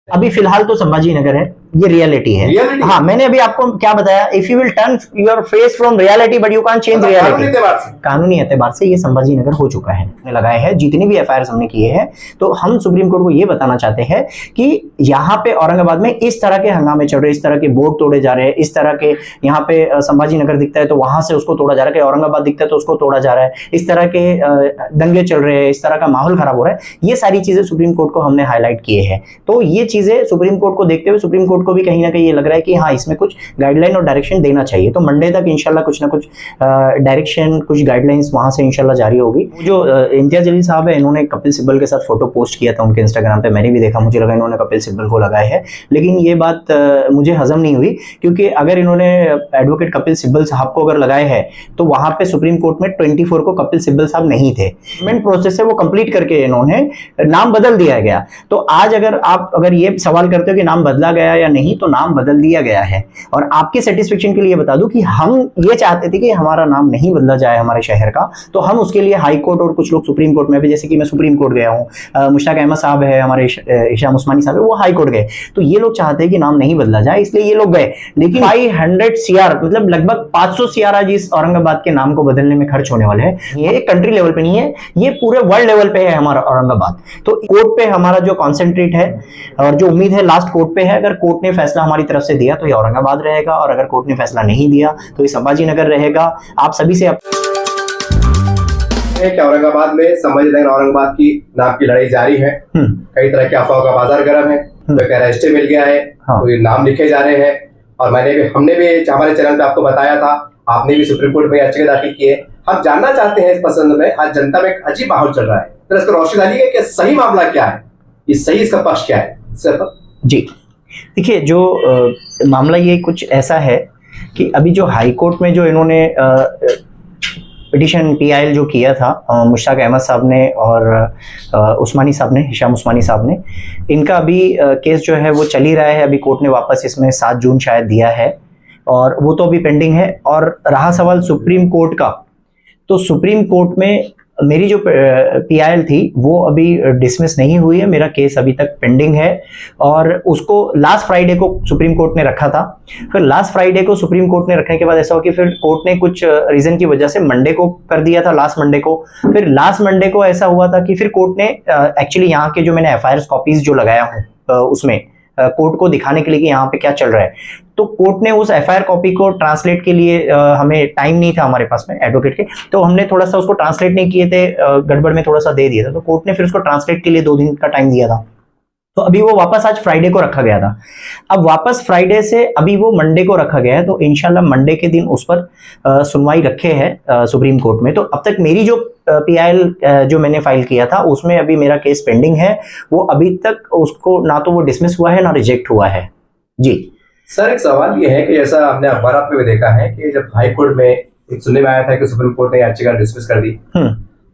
अभी फिलहाल तो संभाजी नगर है, ये रियलिटी है। हाँ, मैंने अभी आपको क्या बताया, if you will turn your face from reality but you can't change reality. कानूनी एतबार से ये संभाजी नगर हो चुका है, लगाए हैं जितनी भी एफआईआर हमने किए हैं। तो हम सुप्रीम कोर्ट को ये बताना चाहते हैं कि यहाँ पे औरंगाबाद में इस तरह के हंगामे चल रहे, इस तरह के बोर्ड तोड़े जा रहे हैं, इस तरह के यहाँ पे संभाजी नगर दिखता है तो वहां से उसको तोड़ा जा रहा है, औरंगाबाद दिखता है तो उसको तोड़ा जा रहा है, इस तरह के दंगे चल रहे हैं, इस तरह का माहौल खराब हो रहा है। ये सारी चीजें सुप्रीम कोर्ट को हमने हाईलाइट किए हैं। तो ये चीजें सुप्रीम कोर्ट को देखते हुए सुप्रीम कोर्ट को भी कहीं ना कहीं ये लग रहा है कि हाँ, इसमें कुछ गाइडलाइन और डायरेक्शन देना चाहिए। तो मंडे तक इंशाल्लाह कुछ ना कुछ डायरेक्शन, कुछ गाइडलाइंस वहां से इंशाल्लाह जारी होगी। जो इम्तियाज जलील साहब है, इन्होंने कपिल सिब्बल के साथ फोटो पोस्ट किया था उनके इंस्टाग्राम पे, मैंने भी देखा, मुझे लगा इन्होंने कपिल सिब्बल को लगाया है, लेकिन ये बात मुझे हजम नहीं हुई, क्योंकि अगर इन्होंने एडवोकेट कपिल सिब्बल साहब को अगर लगाया है तो वहां पे सुप्रीम कोर्ट में 24 को कपिल सिब्बल साहब नहीं थे। पेमेंट प्रोसेस है वो कंप्लीट करके इन्होंने नाम बदल दिया गया। तो आज अगर ये सवाल करते हो कि नाम बदला गया या नहीं, तो नाम बदल दिया गया है। और आपके सेटिस्फेक्शन के लिए बता दूं कि हम ये चाहते थे कि हमारा नाम नहीं बदला जाए हमारे शहर का, तो हम उसके लिए हाई कोर्ट और कुछ लोग सुप्रीम कोर्ट में भी, जैसे कि मैं सुप्रीम कोर्ट गया हूँ, मुश्ताक अहमद साहब है हमारे, हिशाम उस्मानी साहब है, वो हाई कोर्ट गए। तो ये लोग चाहते हैं कि नाम नहीं बदला जाए, इसलिए ये लोग गए। लेकिन 500 CR मतलब लगभग 500 CR आज इस औरंगाबाद के नाम को बदलने में खर्च होने वाले हैं। ये कंट्री लेवल पे नहीं है, ये पूरे वर्ल्ड लेवल पे है हमारा औरंगाबाद। तो कोर्ट पे हमारा जो कॉन्सेंट्रेट है और जो उम्मीद है लास्ट कोर्ट पे है। अगर कोर्ट ने फैसला हमारी तरफ से दिया तो ये औरंगाबाद रहेगा, और अगर कोर्ट ने फैसला नहीं दिया तो ये संभाजी नगर रहेगा। आप सभी से औरंगाबाद में संभाजी नगर औरंगाबाद की नाम की लड़ाई जारी है। कई तरह की अफवाहों का बाजार गर्म है, कोई कह रहा है स्टे मिल गया है, कोई नाम लिखे जा रहे हैं। और हमने भी हमारे चैनल पे आपको बताया था, आपने भी सुप्रीम कोर्ट में याचिका दाखिल की है। हम जानना चाहते हैं इस पसंद में, आज जनता में एक अजीब माहौल चल रहा है, तो इसको रोशनी डालिए कि सही मामला क्या है, इसका पक्ष क्या है सर? जी देखिए, जो मामला ये कुछ ऐसा है कि अभी जो हाई कोर्ट में जो इन्होंने पिटिशन PIL जो किया था मुश्ताक अहमद साहब ने और उस्मानी साहब ने, हिशाम उस्मानी साहब ने, इनका अभी केस जो है वो चल ही रहा है। अभी कोर्ट ने वापस इसमें 7 जून शायद दिया है, और वो तो अभी पेंडिंग है। और रहा सवाल सुप्रीम कोर्ट का, तो सुप्रीम कोर्ट में मेरी जो PIL थी वो अभी डिसमिस नहीं हुई है, मेरा केस अभी तक पेंडिंग है। और उसको लास्ट फ्राइडे को सुप्रीम कोर्ट ने रखा था। फिर लास्ट फ्राइडे को सुप्रीम कोर्ट ने रखने के बाद ऐसा हो कि फिर कोर्ट ने कुछ रीजन की वजह से मंडे को कर दिया था, लास्ट मंडे को। फिर लास्ट मंडे को ऐसा हुआ था कि फिर कोर्ट ने एक्चुअली यहाँ के जो मैंने FIR कॉपीज जो लगाया हूँ उसमें कोर्ट को दिखाने के लिए कि यहाँ पे क्या चल रहा है, तो कोर्ट ने उस FIR कॉपी को ट्रांसलेट के लिए हमें टाइम नहीं था हमारे पास में एडवोकेट के, तो हमने थोड़ा सा उसको ट्रांसलेट नहीं किए थे, गड़बड़ में थोड़ा सा दे दिया था। तो कोर्ट ने फिर उसको ट्रांसलेट के लिए 2 दिन का टाइम दिया था। तो अभी वो वापस आज फ्राइडे को रखा गया था। अब वापस फ्राइडे से अभी वो मंडे को रखा गया है, तो इंशाल्लाह मंडे के दिन उस पर सुनवाई रखे है सुप्रीम कोर्ट में। तो अब तक मेरी जो PIL जो मैंने फाइल किया था उसमें अभी मेरा केस पेंडिंग है, वो अभी तक उसको ना तो वो डिसमिस हुआ है ना रिजेक्ट हुआ है। जी सर, एक सवाल ये है कि जैसा हमने अखबार में भी देखा है कि जब हाई कोर्ट में एक सुनने में आया था कि सुप्रीम कोर्ट ने याचिका डिसमिस कर दी,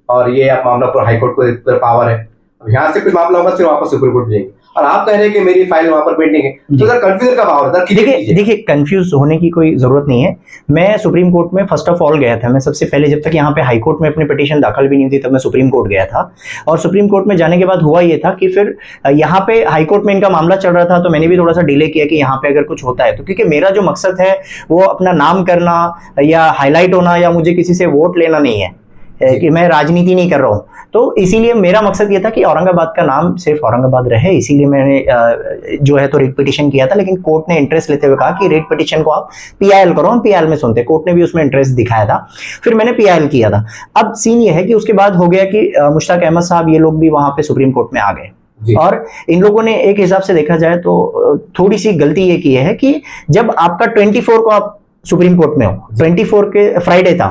और ये अब मामला पूरा हाई कोर्ट को पावर है, अब यहाँ से कुछ मामला होगा फिर वापस सुप्रीम कोर्ट जाएंगे, और आप कह रहे हैं कि मेरी फाइल वहां पर पेंडिंग है, तो सर कंफ्यूजन का माहौल है। देखिए कंफ्यूज होने की कोई जरूरत नहीं है। मैं सुप्रीम कोर्ट में फर्स्ट ऑफ ऑल गया था। मैं सबसे पहले, जब तक यहाँ पे हाई कोर्ट में अपनी पिटीशन दाखिल भी नहीं हुई थी, तब मैं सुप्रीम कोर्ट गया था। और सुप्रीम कोर्ट में जाने के बाद हुआ ये था कि फिर यहाँ पे हाई कोर्ट में इनका मामला चल रहा था, तो मैंने भी थोड़ा सा डिले किया कि यहाँ पे अगर कुछ होता है तो, क्योंकि मेरा जो मकसद है वो अपना नाम करना या हाईलाइट होना या मुझे किसी से वोट लेना नहीं है, कि मैं राजनीति नहीं कर रहा हूँ। तो इसीलिए मेरा मकसद ये था कि औरंगाबाद का नाम सिर्फ औरंगाबाद रहे, इसीलिए मैंने जो है तो रिट पिटीशन किया था। लेकिन कोर्ट ने इंटरेस्ट लेते हुए कहा कि रिट पिटीशन को आप PIL करो, हम PIL में सुनते। कोर्ट ने भी उसमें इंटरेस्ट दिखाया था, फिर मैंने PIL किया था। अब सीन ये है कि उसके बाद हो गया कि मुश्ताक अहमद साहब ये लोग भी वहां पे सुप्रीम कोर्ट में आ गए, और इन लोगों ने एक हिसाब से देखा जाए तो थोड़ी सी गलती ये की है कि जब आपका 24 को आप सुप्रीम कोर्ट में हो, 24 के फ्राइडे था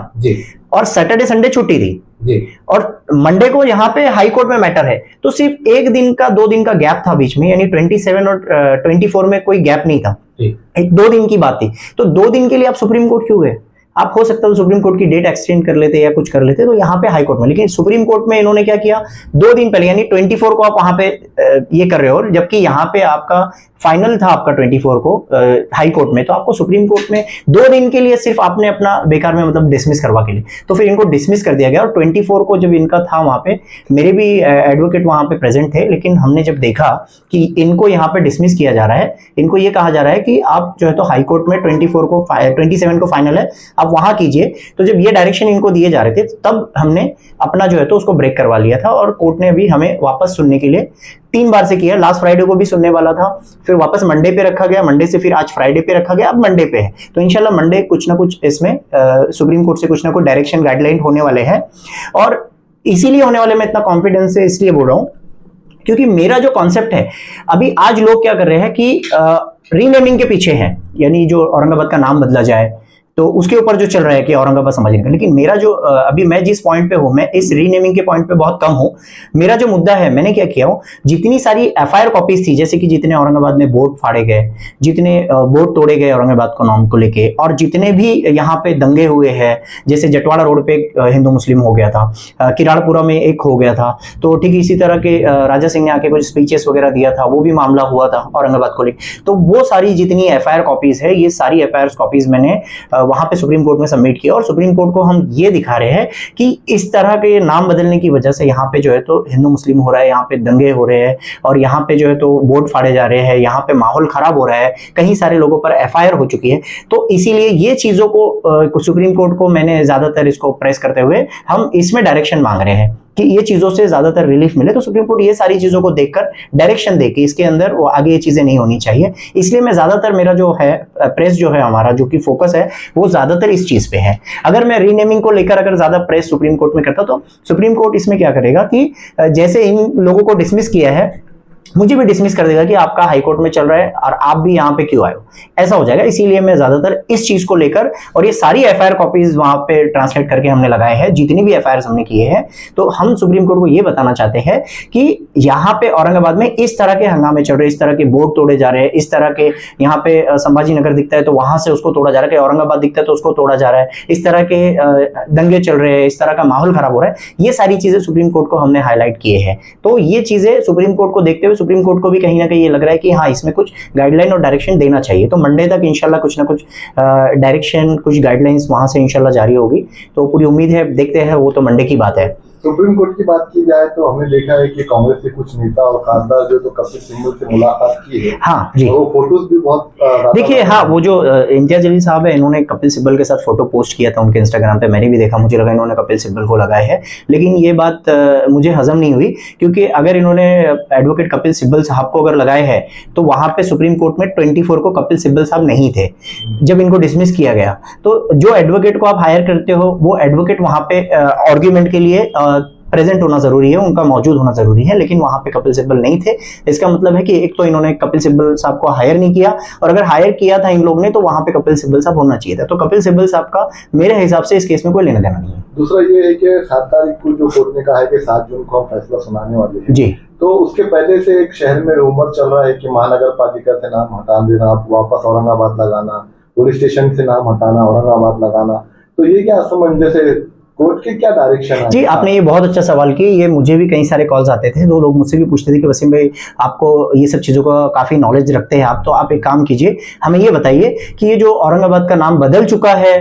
और सैटरडे संडे छुट्टी थी, और मंडे को यहाँ पे हाई कोर्ट में मैटर है, तो सिर्फ 1 दिन का 2 दिन का गैप था बीच में, यानी 27 और 24 में कोई गैप नहीं था, 2 दिन की बात थी। तो 2 दिन के लिए आप सुप्रीम कोर्ट क्यों गए? आप हो सकता है सुप्रीम कोर्ट की डेट एक्सटेंड कर लेते या कुछ कर लेते, तो यहाँ पे हाई कोर्ट में, लेकिन सुप्रीम कोर्ट में इन्होंने क्या किया, 2 दिन पहले यानी 24 को आप वहां पे ये कर रहे हो, जबकि यहाँ पे आपका फाइनल था आपका 24 को हाई कोर्ट में, तो आपको सुप्रीम कोर्ट में 2 दिन के लिए सिर्फ आपने अपना बेकार में मतलब डिसमिस करवा के लिए, तो फिर इनको डिसमिस कर दिया गया। और 24 को जब इनका था वहां पे, मेरे भी एडवोकेट वहां पे प्रेजेंट थे, लेकिन हमने जब देखा कि इनको यहाँ पे डिसमिस किया जा रहा है, इनको ये कहा जा रहा है कि आप जो है तो हाई कोर्ट में 27 को फाइनल है, आप वहां कीजिए। तो जब ये डायरेक्शन इनको दिए जा रहे थे, तब हमने अपना जो है तो उसको ब्रेक करवा लिया था, और कोर्ट ने भी हमें वापस सुनने के लिए 3 बार से किया। लास्ट फ्राइडे को भी सुनने वाला था, फिर वापस मंडे पे रखा गया, मंडे से फिर आज फ्राइडे पे रखा गया, अब मंडे पे है। तो इंशाल्लाह मंडे कुछ ना कुछ इसमें सुप्रीम कोर्ट से कुछ ना कुछ डायरेक्शन गाइडलाइन होने वाले हैं, और इसीलिए होने वाले, मैं इतना कॉन्फिडेंस से इसलिए बोल रहा हूं क्योंकि मेरा जो कॉन्सेप्ट है, अभी आज लोग क्या कर रहे हैं कि रीनेमिंग के पीछे है, यानी जो औरंगाबाद का नाम बदला जाए, तो उसके ऊपर जो चल रहा है कि औरंगाबाद संभाजी नगर। लेकिन मेरा जो अभी मैं जिस पॉइंट पे हूं, मैं इस रीनेमिंग के पॉइंट पे बहुत कम हूं। मेरा जो मुद्दा है, मैंने क्या किया हूं, जितनी सारी एफआईआर कॉपीज थी, जैसे कि जितने औरंगाबाद में बोर्ड फाड़े गए, जितने बोर्ड तोड़े गए औरंगाबाद को नाम को लेके, और जितने भी यहाँ पे दंगे हुए हैं, जैसे जटवाड़ा रोड पे हिंदू मुस्लिम हो गया था, किराड़पुरा में एक हो गया था, तो ठीक इसी तरह के राजा सिंह ने आके कुछ स्पीचेस वगैरह दिया था, वो भी मामला हुआ था औरंगाबाद को लेकर। तो वो सारी जितनी एफआईआर कॉपीज है, ये सारी एफआईआर कॉपीज मैंने वहां पे सुप्रीम कोर्ट में सबमिट किया, और सुप्रीम कोर्ट को हम ये दिखा रहे हैं कि इस तरह के नाम बदलने की वजह से यहाँ पे जो है तो हिंदू मुस्लिम हो रहा है, यहाँ पे दंगे हो रहे हैं, और यहाँ पे जो है तो बोर्ड फाड़े जा रहे हैं, यहाँ पे माहौल खराब हो रहा है, कई सारे लोगों पर एफआईआर हो चुकी है। तो इसीलिए ये चीजों को सुप्रीम कोर्ट को मैंने ज्यादातर इसको प्रेस करते हुए हम इसमें डायरेक्शन मांग रहे हैं कि ये चीजों से ज्यादातर रिलीफ मिले। तो सुप्रीम कोर्ट ये सारी चीजों को देखकर डायरेक्शन दे कि इसके अंदर वो आगे ये चीजें नहीं होनी चाहिए। इसलिए मैं ज्यादातर, मेरा जो है प्रेस जो है हमारा, जो कि फोकस है, वो ज्यादातर इस चीज पे है। अगर मैं रीनेमिंग को लेकर अगर ज्यादा प्रेस सुप्रीम कोर्ट में करता, तो सुप्रीम कोर्ट इसमें क्या करेगा कि जैसे इन लोगों को डिसमिस किया है, मुझे भी डिसमिस कर देगा कि आपका हाई कोर्ट में चल रहा है और आप भी यहाँ पे क्यों आए हो, ऐसा हो जाएगा। इसीलिए मैं ज्यादातर इस चीज को लेकर, और ये सारी एफआईआर कॉपीज वहां पे ट्रांसलेट करके हमने लगाए हैं, जितनी भी एफआईआर हमने किए हैं। तो हम सुप्रीम कोर्ट को ये बताना चाहते हैं कि यहाँ पे औरंगाबाद में इस तरह के हंगामे चल रहे, इस तरह के बोर्ड तोड़े जा रहे हैं, इस तरह के यहाँ पे संभाजी नगर दिखता है तो वहां से उसको तोड़ा जा रहा है, औरंगाबाद दिखता है तो उसको तोड़ा जा रहा है, इस तरह के दंगे चल रहे हैं, इस तरह का माहौल खराब हो रहा है, ये सारी चीजें सुप्रीम कोर्ट को हमने हाईलाइट किए हैं। तो ये चीजें सुप्रीम कोर्ट को देखते हुए सुप्रीम कोर्ट को भी कहीं ना कहीं ये लग रहा है कि हाँ, इसमें कुछ गाइडलाइन और डायरेक्शन देना चाहिए। तो मंडे तक इंशाल्लाह कुछ ना कुछ डायरेक्शन, कुछ गाइडलाइंस वहां से इंशाल्लाह जारी होगी। तो पूरी उम्मीद है, देखते हैं, वो तो मंडे की बात है। सुप्रीम कोर्ट की बात की जाए तो हमने देखा है कि कांग्रेस के कुछ नेता और खासदार जो तो कपिल सिब्बल से मुलाकात की है। हाँ जी, वो फोटोज भी बहुत देखिए, हाँ, वो जो इम्तियाज जलील साहब है, इन्होंने कपिल सिब्बल के साथ फोटो पोस्ट किया था उनके इंस्टाग्राम पे, मैंने भी देखा, मुझे लगा इन्होंने कपिल सिब्बल को लगाया है, लेकिन ये बात मुझे हजम नहीं हुई, क्योंकि अगर इन्होंने एडवोकेट कपिल सिब्बल साहब को अगर लगाया है, तो वहां पे सुप्रीम कोर्ट में 24 को कपिल सिब्बल साहब नहीं थे जब इनको डिसमिस किया गया। तो जो एडवोकेट को आप हायर करते हो, वो एडवोकेट वहां पे आर्ग्यूमेंट के लिए प्रेजेंट होना जरूरी है, उनका मौजूद होना जरूरी है, लेकिन वहां पे कपिल सिब्बल नहीं थे। इसका मतलब है कि एक तो इन्होंने कपिल सिब्बल साहब को हायर नहीं किया, और अगर हायर किया था इन लोग ने, तो वहां पे कपिल सिब्बल साहब होना चाहिए था। तो कपिल सिब्बल साहब का मेरे हिसाब से इस केस में कोई लेना देना नहीं है। दूसरा ये है कि 7 तारीख को जो कोर्ट ने कहा है कि 7 जून को हम फैसला सुनाने वाले हैं जी, तो उसके पहले से एक शहर में रूमर चल रहा है कि महानगर पालिका से नाम हटा देना, वापस औरंगाबाद लगाना, पुलिस स्टेशन से नाम हटाना, औरंगाबाद लगाना, तो ये क्या असमंजस है? कोर्ट के क्या डायरेक्शन है? जी, आपने ये बहुत अच्छा सवाल किया। ये मुझे भी कई सारे कॉल्स आते थे, तो लोग मुझसे भी पूछते थे कि वसीम भाई, आपको ये सब चीज़ों का काफ़ी नॉलेज रखते हैं आप, तो आप एक काम कीजिए, हमें ये बताइए कि ये जो औरंगाबाद का नाम बदल चुका है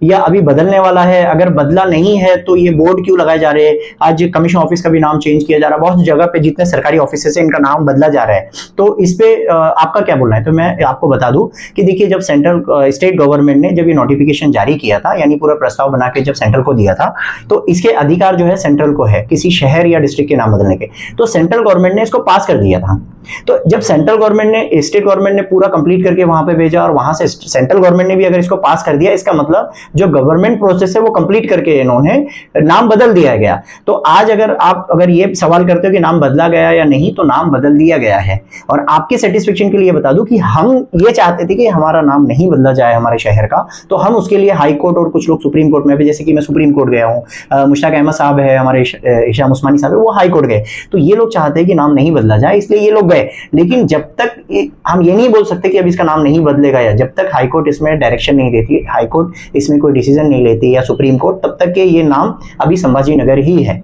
या अभी बदलने वाला है, अगर बदला नहीं है तो ये बोर्ड क्यों लगाए जा रहे हैं? आज कमीशन ऑफिस का भी नाम चेंज किया जा रहा है, बहुत जगह पे जितने सरकारी ऑफिस है इनका नाम बदला जा रहा है। तो इस पे आपका क्या बोलना है? तो मैं आपको बता दूं कि देखिए, जब स्टेट गवर्नमेंट ने जब ये नोटिफिकेशन जारी किया था, यानी पूरा प्रस्ताव बना के जब सेंट्रल को दिया था, तो इसके अधिकार जो है सेंट्रल को है, किसी शहर या डिस्ट्रिक्ट के नाम बदलने के। तो सेंट्रल गवर्नमेंट ने इसको पास कर दिया था। तो जब सेंट्रल गवर्नमेंट ने, स्टेट गवर्नमेंट ने पूरा कंप्लीट करके वहां पे भेजा, और वहां से सेंट्रल गवर्नमेंट ने भी अगर इसको पास कर दिया, इसका मतलब जो गवर्नमेंट प्रोसेस है वो कंप्लीट करके इन्होंने नाम बदल दिया गया। तो आज अगर ये सवाल करते हो कि नाम बदला गया या नहीं, तो नाम बदल दिया गया है। और आपके सेटिस्फेक्शन के लिए बता दूं कि हम ये चाहते थे कि हमारा नाम नहीं बदला जाए हमारे शहर का, तो हम उसके लिए हाई कोर्ट और कुछ लोग सुप्रीम कोर्ट में भी, जैसे कि मैं सुप्रीम कोर्ट गया गया हूँ, मुश्ताक अहमद साहब है, हमारे हिशाम उस्मानी साहब है, वो हाई कोर्ट गए। तो ये लोग चाहते हैं कि नाम नहीं बदला जाए, इसलिए ये लोग गए। लेकिन जब तक हम ये नहीं बोल सकते कि अब इसका नाम नहीं बदलेगा, या जब तक हाई कोर्ट इसमें डायरेक्शन नहीं देती, हाई कोर्ट इसमें कोई डिसीजन नहीं लेती या सुप्रीम कोर्ट, तब तक के ये नाम अभी संभाजी नगर ही है।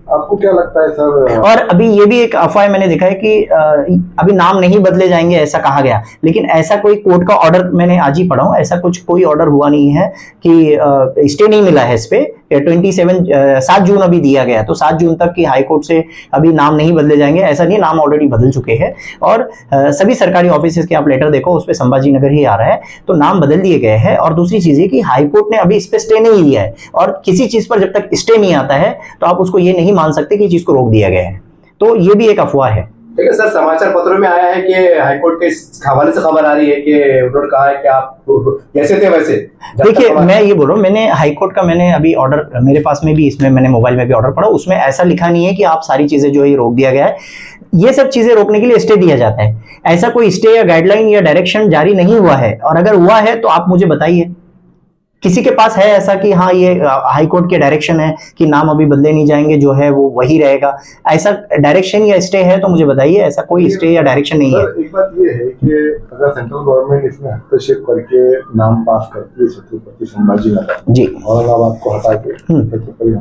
आपको क्या लगता है सर? और अभी ये भी एक अफवाह मैंने देखा है कि अभी नाम नहीं बदले जाएंगे ऐसा कहा गया, लेकिन ऐसा कोई कोर्ट का ऑर्डर मैंने आज ही पढ़ा हूं, ऐसा कुछ कोई ऑर्डर हुआ नहीं है कि स्टे नहीं मिला है इस पे। 7 जून अभी दिया गया, तो 7 जून तक की हाई कोर्ट से अभी नाम नहीं बदले जाएंगे ऐसा नहीं, नाम ऑलरेडी बदल चुके हैं। और सभी सरकारी ऑफिस के आप लेटर देखो, उस पर संभाजी नगर ही आ रहा है, तो नाम बदल दिए गए हैं। और दूसरी चीज है कि हाई कोर्ट ने अभी इस पे स्टे नहीं लिया है, और किसी चीज पर जब तक स्टे नहीं आता है तो आप उसको ये नहीं मान सकते कि चीज को रोक दिया गया है। तो ये भी एक अफवाह है। ठीक है सर, समाचार पत्रों में आया है कि हाईकोर्ट के हवाले से खबर आ रही है कि उन्होंने कहा है कि आप जैसे थे वैसे। देखिए मैं ये बोल रहा हूँ, मैंने हाईकोर्ट का मैंने अभी ऑर्डर मेरे पास में भी, इसमें मैंने मोबाइल में भी ऑर्डर पढ़ा, उसमें ऐसा लिखा नहीं है कि आप सारी चीजें जो है रोक दिया गया है। ये सब चीजें रोकने के लिए स्टे दिया जाता है, ऐसा कोई स्टे या गाइडलाइन या डायरेक्शन जारी नहीं हुआ है। और अगर हुआ है तो आप मुझे बताइए, किसी के पास है ऐसा कि हाँ ये हाई कोर्ट के डायरेक्शन है कि नाम अभी बदले नहीं जाएंगे, जो है वो वही रहेगा, ऐसा डायरेक्शन या स्टे है तो मुझे बताइए। ऐसा कोई स्टे या डायरेक्शन नहीं है। एक बात ये है कि अगर सेंट्रल गवर्नमेंट इसमें हस्तक्षेप करके नाम पास करती है छत्रपति संभाजी नगर जी औरंगाबाद को हटा के छत्रपति,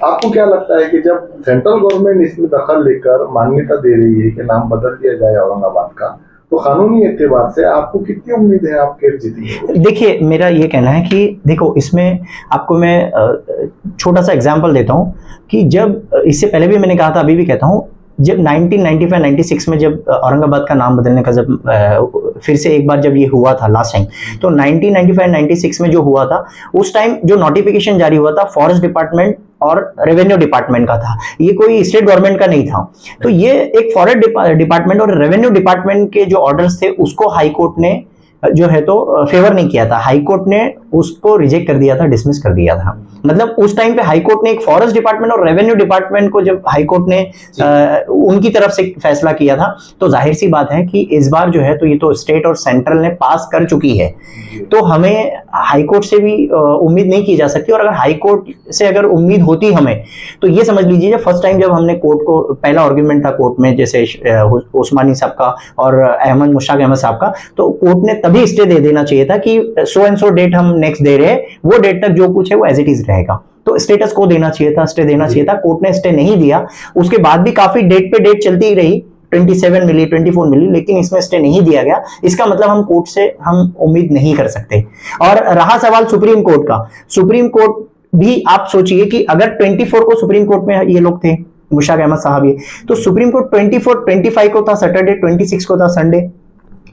आपको क्या लगता है कि जब सेंट्रल गवर्नमेंट इसमें दखल लेकर मान्यता दे रही है कि नाम बदल दिया जाए औरंगाबाद का, तो कानूनी एतबार से आपको कितनी उम्मीद है आप केस जीतेंगे? देखिए मेरा ये कहना है कि देखो, इसमें आपको मैं छोटा सा एग्जांपल देता हूँ कि जब इससे पहले भी मैंने कहा था, अभी भी कहता हूँ, जब 1995-96 में जब औरंगाबाद का नाम बदलने का जब फिर से एक बार जब ये हुआ था लास्ट टाइम, तो 1995-96 में जो हुआ था, उस टाइम जो नोटिफिकेशन जारी हुआ था फॉरेस्ट डिपार्टमेंट और रेवेन्यू डिपार्टमेंट का था, ये कोई स्टेट गवर्नमेंट का नहीं था। तो ये एक फॉरेस्ट डिपार्टमेंट और रेवेन्यू डिपार्टमेंट के जो ऑर्डर्स थे उसको हाई कोर्ट ने जो है तो फेवर नहीं किया था, हाई कोर्ट ने उसको रिजेक्ट कर दिया था, डिसमिस कर दिया था। मतलब उस टाइम पे हाई कोर्ट ने एक फॉरेस्ट डिपार्टमेंट और रेवेन्यू डिपार्टमेंट को जब हाई कोर्ट ने उनकी तरफ से फैसला किया था, तो जाहिर सी बात है कि इस बार जो है तो ये तो स्टेट और सेंट्रल ने पास कर चुकी है, तो हमें हाई कोर्ट से भी उम्मीद नहीं की जा सकती। और अगर हाई कोर्ट से अगर उम्मीद होती हमें, तो ये समझ लीजिए फर्स्ट टाइम जब हमने कोर्ट को, पहला आर्ग्यूमेंट था कोर्ट में जैसे उस्मानी साहब का और मुश्ताक अहमद साहब का, तो कोर्ट ने तभी स्टे दे देना चाहिए था कि सो एंड सो डेट हम नेक्स्ट दे रहे हैं, वो डेट तक जो कुछ है वो एज इट इज रहेगा। तो स्टेटस को देना चाहिए था, स्टे देना चाहिए था, कोर्ट ने स्टे नहीं दिया। उसके बाद भी काफी डेट पे डेट चलती ही रही, 27 मिली, 24 मिली, लेकिन इसमें स्टे नहीं दिया गया। इसका मतलब हम कोर्ट से हम उम्मीद नहीं कर सकते। और रहा सवाल सुप्रीम कोर्ट का, सुप्रीम कोर्ट भी आप सोचिए कि अगर 24 को सुप्रीम कोर्ट में ये लोग थे, मुश्ताक अहमद साहब, ये तो सुप्रीम कोर्ट 24, 25 को था सैटरडे, 26 को था संडे,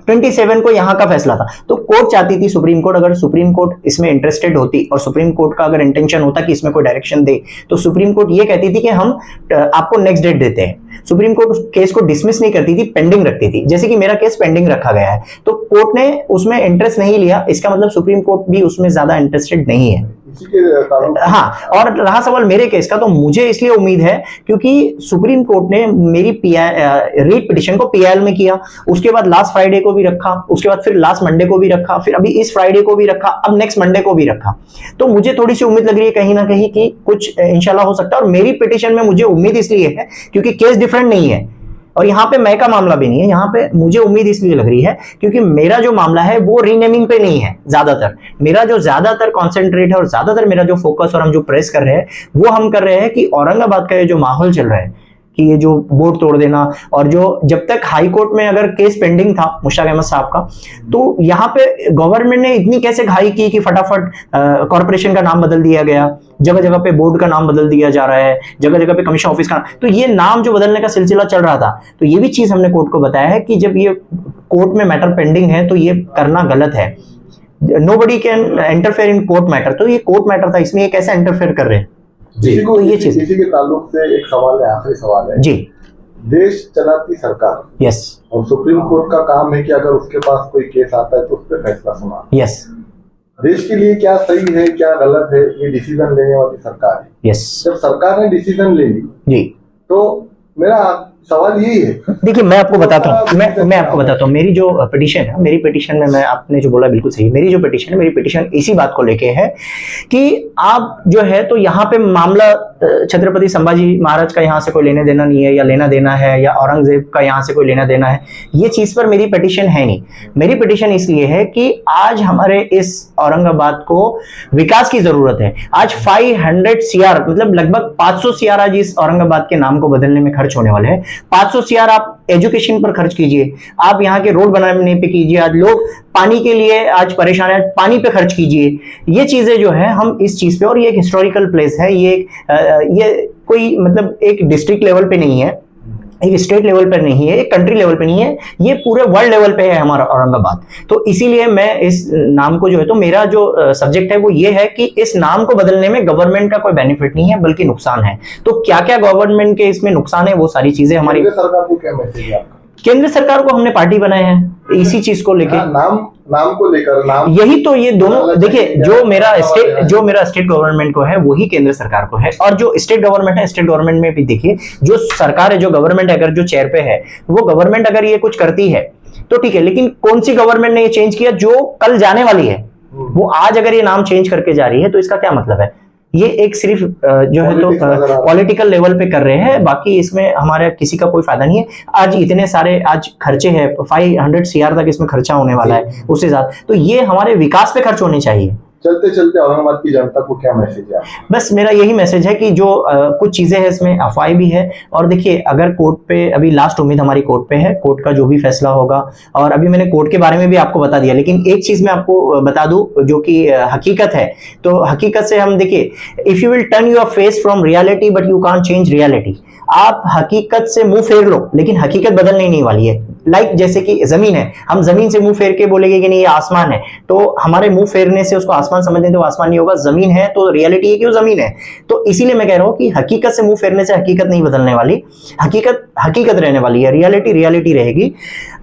27 को यहाँ का फैसला था। तो कोर्ट चाहती थी, सुप्रीम कोर्ट, अगर सुप्रीम कोर्ट इसमें इंटरेस्टेड होती और सुप्रीम कोर्ट का अगर इंटेंशन होता कि इसमें कोई डायरेक्शन दे, तो सुप्रीम कोर्ट ये कहती थी कि हम आपको नेक्स्ट डेट देते हैं। सुप्रीम कोर्ट उस केस को डिसमिस नहीं करती थी, पेंडिंग रखती थी, जैसे कि मेरा केस पेंडिंग रखा गया है। तो कोर्ट ने उसमें इंटरेस्ट नहीं लिया, इसका मतलब सुप्रीम कोर्ट भी उसमें ज्यादा इंटरेस्टेड नहीं है। हाँ, और रहा सवाल मेरे केस का, तो मुझे इसलिए उम्मीद है क्योंकि सुप्रीम कोर्ट ने मेरी रीट पिटिशन को पीआईएल में किया, उसके बाद लास्ट फ्राइडे को भी रखा, उसके बाद फिर लास्ट मंडे को भी रखा, फिर अभी इस फ्राइडे को भी रखा, अब नेक्स्ट मंडे को भी रखा। तो मुझे थोड़ी सी उम्मीद लग रही है कहीं ना कहीं कि कुछ इंशाल्लाह हो सकता है। और मेरी पिटिशन में मुझे उम्मीद इसलिए है क्योंकि केस डिफरेंट नहीं है, और यहाँ पे मैं का मामला भी नहीं है। यहाँ पे मुझे उम्मीद इसलिए लग रही है क्योंकि मेरा जो मामला है वो रीनेमिंग पे नहीं है ज्यादातर। मेरा जो ज्यादातर कॉन्सेंट्रेट है और ज्यादातर मेरा जो फोकस और हम जो प्रेस कर रहे हैं वो हम कर रहे हैं कि औरंगाबाद का ये जो माहौल चल रहा है कि ये जो बोर्ड तोड़ देना, और जो जब तक हाई कोर्ट में अगर केस पेंडिंग था मुश्ताक अहमद साहब का, तो यहाँ पे गवर्नमेंट ने इतनी कैसे घाई की कि फटाफट कॉर्पोरेशन का नाम बदल दिया गया, जगह जगह पे बोर्ड का नाम बदल दिया जा रहा है, जगह जगह पे कमीशन ऑफिस का। तो ये नाम जो बदलने का सिलसिला चल रहा था, तो ये भी चीज हमने कोर्ट को बताया है कि जब ये कोर्ट में मैटर पेंडिंग है तो ये करना गलत है। Nobody can interfere in court matter, तो ये कोर्ट मैटर था, इसमें ये कैसे इंटरफेयर कर रहे हैं जी। तो ये चीज इसी के ताल्लुक से एक सवाल है, आखिरी सवाल है जी। देश चलाती सरकार, यस, और सुप्रीम कोर्ट का काम है कि अगर उसके पास कोई केस आता है तो उस पर फैसला सुना। यस, देश के लिए क्या सही है क्या गलत है ये डिसीजन लेने वाली सरकार है। यस, जब सरकार ने डिसीजन ले ली जी, तो मेरा सवाल यही है। देखिए मैं आपको बताता हूँ, मैं आपको बताता हूँ, मेरी जो पिटीशन है, मेरी पिटीशन में मैं, आपने जो बोला बिल्कुल सही, मेरी जो पिटीशन है, मेरी पिटीशन इसी बात को लेके है कि आप जो है तो यहाँ पे मामला छत्रपति संभाजी महाराज का यहाँ से कोई लेने देना नहीं है, या लेना देना है, या औरंगजेब का यहाँ से कोई लेना देना है, ये चीज पर मेरी पिटीशन है नहीं। मेरी पिटीशन इसलिए है कि आज हमारे इस औरंगाबाद को विकास की जरूरत है। आज 500 CR मतलब लगभग 500 CR आज इस औरंगाबाद के नाम को बदलने में खर्च होने वाले हैं। 500 CR आप एजुकेशन पर खर्च कीजिए, आप यहाँ के रोड बनाने पे कीजिए, आज लोग पानी के लिए आज परेशान है, पानी पे खर्च कीजिए। ये चीजें जो है हम इस चीज पे, और ये एक हिस्टोरिकल प्लेस है, ये कोई मतलब एक डिस्ट्रिक्ट लेवल पे नहीं है, एक स्टेट लेवल पर नहीं है, एक कंट्री लेवल पे नहीं है, ये पूरे वर्ल्ड लेवल पे है हमारा औरंगाबाद। तो इसीलिए मैं इस नाम को जो है, तो मेरा जो सब्जेक्ट है वो ये है कि इस नाम को बदलने में गवर्नमेंट का कोई बेनिफिट नहीं है बल्कि नुकसान है। तो क्या क्या गवर्नमेंट के इसमें नुकसान है वो सारी चीजें हमारी। सरकार को क्या मैसेज है आपका? केंद्र सरकार को हमने पार्टी बनाए हैं इसी चीज को लेके, नाम को लेकर, नाम यही तो, ये दोनों देखिए, जो मेरा स्टेट गवर्नमेंट को है वही केंद्र सरकार को है, और जो स्टेट गवर्नमेंट है, स्टेट गवर्नमेंट में भी देखिए जो सरकार है, जो गवर्नमेंट अगर जो चेयर पे है, वो गवर्नमेंट अगर ये कुछ करती है तो ठीक है, लेकिन कौन सी गवर्नमेंट ने ये चेंज किया जो कल जाने वाली है? वो आज अगर ये नाम चेंज करके जा रही है तो इसका क्या मतलब है? ये एक सिर्फ जो है तो पॉलिटिकल लेवल पे कर रहे हैं, बाकी इसमें हमारे किसी का कोई फायदा नहीं है। आज इतने सारे आज खर्चे हैं, 500 CR तक इसमें खर्चा होने वाला है, उससे ज्यादा, तो ये हमारे विकास पे खर्च होने चाहिए। चलते चलते औरंगाबाद की जनता को क्या मैसेज है? बस मेरा यही मैसेज है कि जो कुछ चीजें हैं इसमें अफवाह भी है, और देखिए अगर कोर्ट पे, अभी लास्ट उम्मीद हमारी कोर्ट पे है, कोर्ट का जो भी फैसला होगा, और अभी मैंने कोर्ट के बारे में भी आपको बता दिया, लेकिन एक चीज मैं आपको बता दूं जो कि हकीकत है। तो हकीकत से हम देखिए, if you will turn your face from reality but you can't change reality. आप हकीकत से मुंह फेर लो लेकिन हकीकत बदलने नहीं वाली है। लाइक जैसे कि जमीन है, हम जमीन से मुंह फेर के बोलेंगे कि नहीं ये आसमान है, तो हमारे मुंह फेरने से उसको आसमान समझने तो आसमान नहीं होगा। जमीन है तो रियलिटी है कि वो जमीन है। तो इसीलिए मैं कह रहा हूं कि हकीकत से मुंह फेरने से हकीकत नहीं बदलने वाली, हकीकत हकीकत रहने वाली है, रियलिटी रियलिटी रहेगी।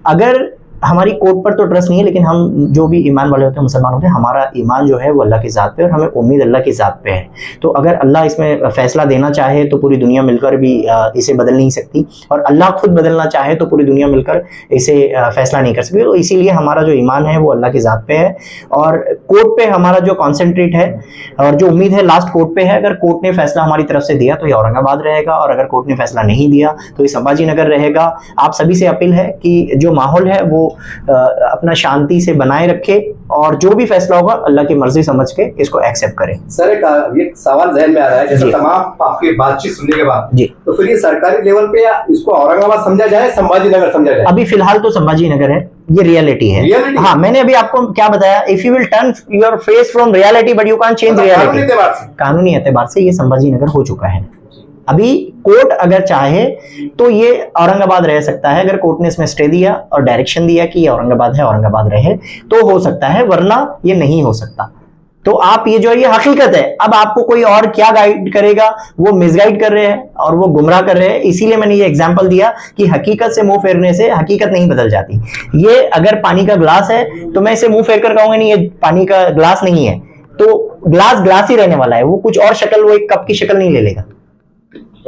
अगर हमारी कोर्ट पर तो ट्रस्ट नहीं है, लेकिन हम जो भी ईमान वाले होते हैं, मुसलमान होते हैं, हमारा ईमान जो है वो अल्लाह की ज़ात पे, और हमें उम्मीद अल्लाह की ज़ात पे है। तो अगर अल्लाह इसमें फैसला देना चाहे तो पूरी दुनिया मिलकर भी इसे बदल नहीं सकती, और अल्लाह खुद बदलना चाहे तो पूरी दुनिया मिलकर इसे फैसला नहीं कर सकती। तो इसीलिए हमारा जो ईमान है वो अल्लाह की ज़ात पे है, और कोर्ट पे हमारा जो कॉन्सेंट्रेट है और जो उम्मीद है लास्ट कोर्ट पे है। अगर कोर्ट ने फैसला हमारी तरफ से दिया तो ये औरंगाबाद रहेगा, और अगर कोर्ट ने फैसला नहीं दिया तो ये संभाजी नगर रहेगा। आप सभी से अपील है कि जो माहौल है वो अपना शांति से बनाए रखे, और जो भी फैसला होगा अल्लाह की मर्जी समझ के इसको एक्सेप्ट करें। सर एक सवाल जहन में आ रहा है, जैसे तमाम आपकी बातचीत सुनने के बाद जी, तो फिर ये सरकारी लेवल पे या इसको औरंगाबाद समझा जाए, संभाजी नगर समझा जाए? अभी फिलहाल तो संभाजी नगर है, ये रियलिटी है। हाँ, मैंने अभी आपको क्या बताया, if you will turn your face from reality but you can't change reality. कानूनी एतबार से ये संभाजी नगर हो चुका है। अभी कोर्ट अगर चाहे तो ये औरंगाबाद रह सकता है, अगर कोर्ट ने इसमें स्टे दिया और डायरेक्शन दिया कि ये औरंगाबाद है, औरंगाबाद रहे तो हो सकता है, वरना ये नहीं हो सकता। तो आप ये जो है ये हकीकत है। अब आपको कोई और क्या गाइड करेगा, वो मिसगाइड कर रहे हैं और वो गुमराह कर रहे हैं। इसीलिए मैंने ये एग्जांपल दिया कि हकीकत से मुंह फेरने से हकीकत नहीं बदल जाती। ये अगर पानी का ग्लास है तो मैं इसे मुंह फेर कर कहूंगा नहीं ये पानी का ग्लास नहीं है, तो ग्लास ग्लास ही रहने वाला है, वो कुछ और शक्ल, वो एक कप की शक्ल नहीं ले लेगा।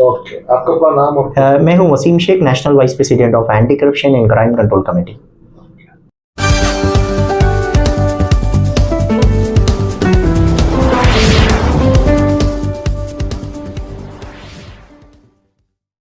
ओके, आपका नाम? मैं हूं Wasim Shaikh, national vice president of anti corruption and crime control committee.